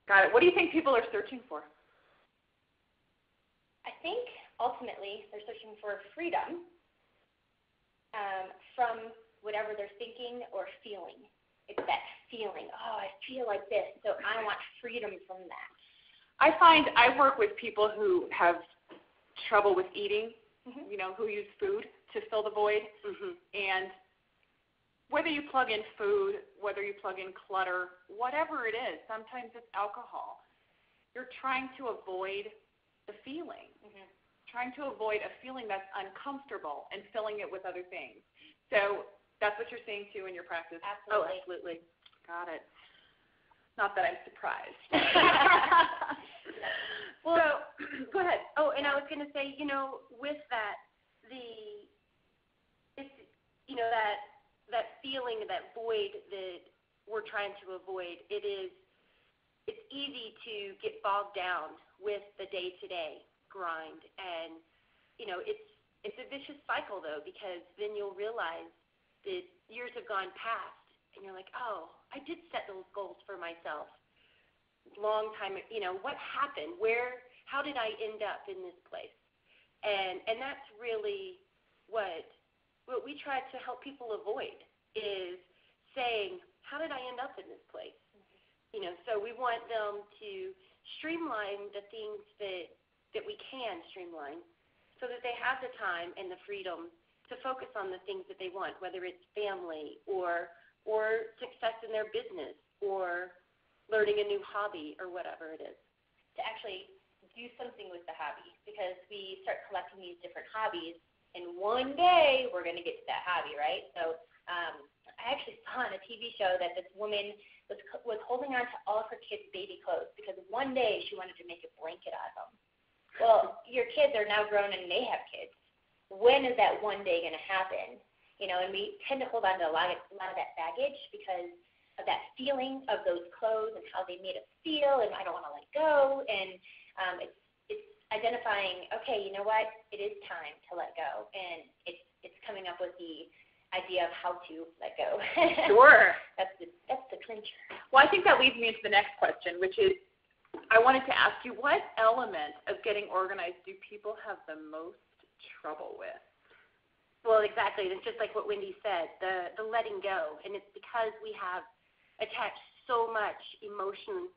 Got it. What do you think people are searching for? I think ultimately they're searching for freedom from whatever they're thinking or feeling. It's that feeling, oh, I feel like this, so I want freedom from that. I find I work with people who have trouble with eating, who use food to fill the void. And whether you plug in food, whether you plug in clutter, whatever it is, sometimes it's alcohol, you're trying to avoid the feeling, trying to avoid a feeling that's uncomfortable and filling it with other things. So that's what you're seeing, too, in your practice? Absolutely. Oh, absolutely. Got it. Not that I'm surprised. Well, so, go ahead. Oh, and I was going to say, with that, that feeling, that void that we're trying to avoid, it's easy to get bogged down with the day-to-day grind. And, it's a vicious cycle, though, because then you'll realize that years have gone past, and you're like, oh, I did set those goals for myself long time. What happened? How did I end up in this place? And that's really what we try to help people avoid, is saying, how did I end up in this place? So we want them to streamline the things that we can streamline, so that they have the time and the freedom to focus on the things that they want, whether it's family or success in their business or learning a new hobby or whatever it is. To actually do something with the hobby, because we start collecting these different hobbies, and one day we're going to get to that hobby, right? So I actually saw on a TV show that this woman was holding on to all of her kids' baby clothes because one day she wanted to make a blanket out of them. Well, your kids are now grown and they have kids. When is that one day going to happen? And we tend to hold on to a lot of that baggage because of that feeling of those clothes and how they made us feel, and I don't want to let go. And it's identifying, okay, you know what? It is time to let go, and it's coming up with the idea of how to let go. Sure. That's the clincher. Well, I think that leads me into the next question, which is, I wanted to ask you, what element of getting organized do people have the most trouble with? Well, exactly. It's just like what Wendi said, the letting go. And it's because we have attached so much emotion,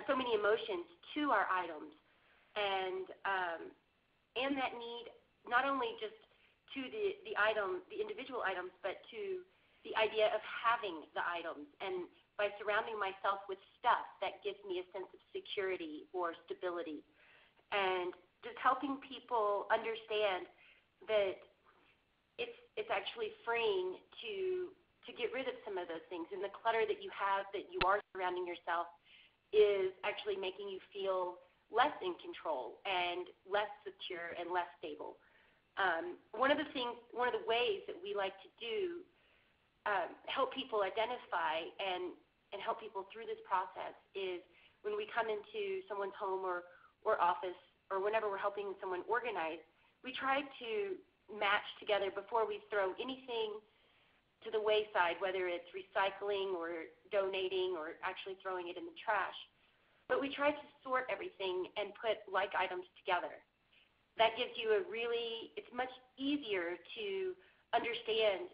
so many emotions to our items. And that need not only just to the item, the individual items, but to the idea of having the items. And by surrounding myself with stuff that gives me a sense of security or stability. And just helping people understand that it's actually freeing to get rid of some of those things. And the clutter that you have, that you are surrounding yourself, is actually making you feel less in control and less secure and less stable. One of the ways that we like to do, help people identify and help people through this process, is when we come into someone's home or office, or whenever we're helping someone organize, we try to match together before we throw anything to the wayside, whether it's recycling or donating or actually throwing it in the trash. But we try to sort everything and put like items together. That gives you it's much easier to understand,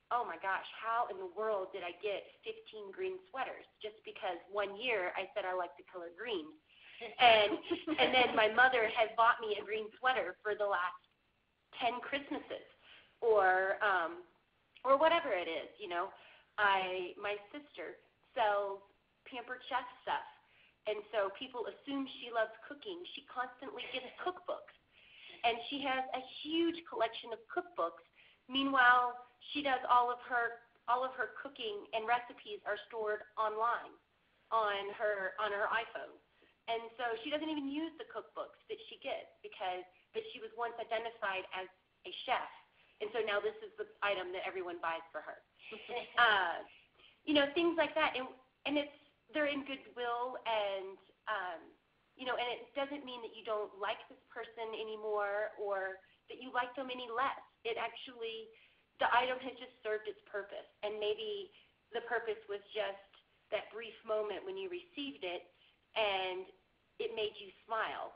oh my gosh, how in the world did I get 15 green sweaters just because one year I said I like the color green. And then my mother has bought me a green sweater for the last 10 Christmases or whatever it is, My sister sells Pampered Chef stuff, and so people assume she loves cooking. She constantly gets cookbooks, and she has a huge collection of cookbooks. Meanwhile, she does all of her cooking and recipes are stored online on her iPhone. And so she doesn't even use the cookbooks that she gets but she was once identified as a chef. And so now this is the item that everyone buys for her. Things like that. And they're in goodwill, and and it doesn't mean that you don't like this person anymore or that you like them any less. It actually, the item has just served its purpose, and maybe the purpose was just that brief moment when you received it, made you smile.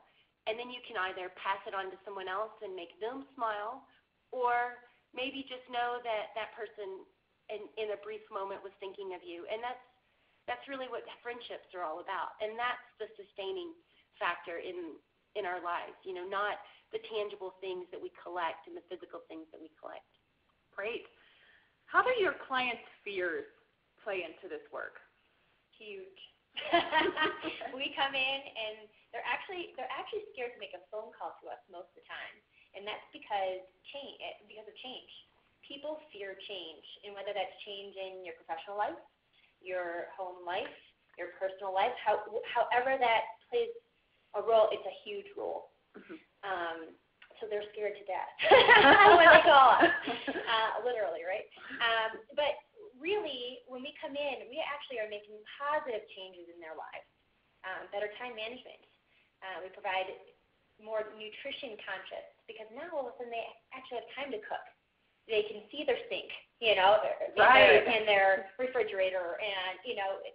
And then you can either pass it on to someone else and make them smile, or maybe just know that that person in a brief moment was thinking of you. And that's really what friendships are all about. And that's the sustaining factor in our lives, not the tangible things that we collect and the physical things that we collect. Great. How do your clients' fears play into this work? Huge. We come in and they're actually scared to make a phone call to us most of the time, and that's because of change. People fear change, and whether that's change in your professional life, your home life, your personal life, however that plays a role, it's a huge role. Mm-hmm. So they're scared to death when they call us, literally, right? But really, when we come in, we actually are making positive changes in their lives, better time management. We provide more nutrition conscious, because now all of a sudden they actually have time to cook. They can see their sink, right. in their refrigerator, and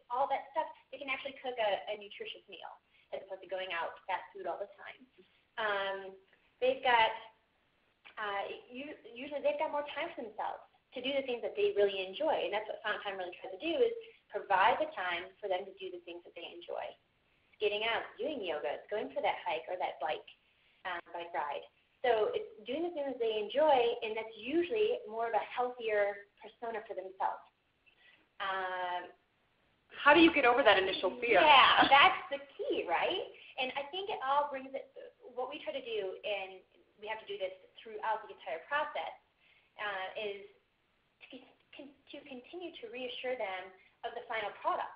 all that stuff. They can actually cook a nutritious meal as opposed to going out fast food all the time. They've got usually they've got more time for themselves to do the things that they really enjoy, and that's what Found Time really tries to do, is provide the time for them to do the things that they enjoy. It's getting out, doing yoga, it's going for that hike or that bike ride. So it's doing the things that they enjoy, and that's usually more of a healthier persona for themselves. How do you get over that initial fear? Yeah, that's the key, right? And I think it all brings it, what we try to do, and we have to do this throughout the entire process, is to continue to reassure them of the final product.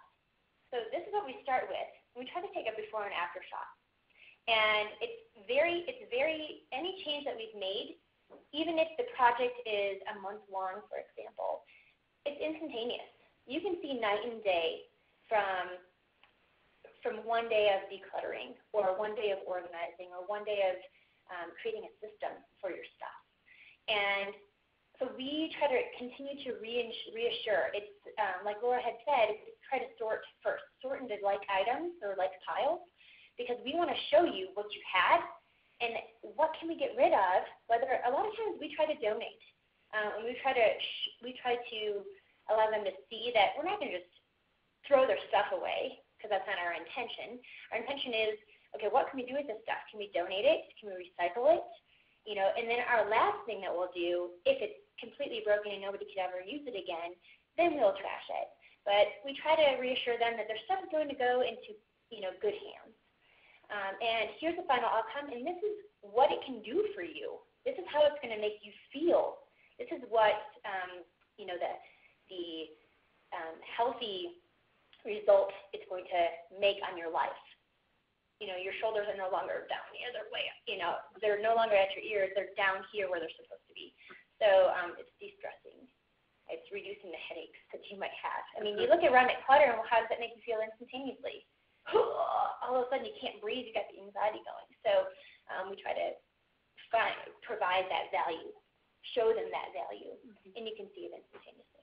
So this is what we start with. We try to take a before and after shot. And it's very, any change that we've made, even if the project is a month long, for example, it's instantaneous. You can see night and day from one day of decluttering, or one day of organizing, or one day of creating a system for your stuff. And so we try to continue to reassure. It's like Laura had said, try to sort first. Sort into like items or like piles, because we want to show you what you had and what can we get rid of. Whether a lot of times we try to donate, and we try to allow them to see that we're not going to just throw their stuff away, because that's not our intention. Our intention is, okay, what can we do with this stuff? Can we donate it? Can we recycle it? And then our last thing that we'll do, if it's completely broken and nobody could ever use it again, then we'll trash it. But we try to reassure them that their stuff is going to go into, good hands. And here's the final outcome, and this is what it can do for you. This is how it's going to make you feel. This is what, the healthy result it's going to make on your life. Your shoulders are no longer down here, they're way up. They're no longer at your ears, they're down here where they're supposed to be. So it's de-stressing. It's reducing the headaches that you might have. I mean, you look around at clutter, and how does that make you feel instantaneously? All of a sudden you can't breathe, you got the anxiety going. So we try to provide that value, show them that value, and you can see it instantaneously.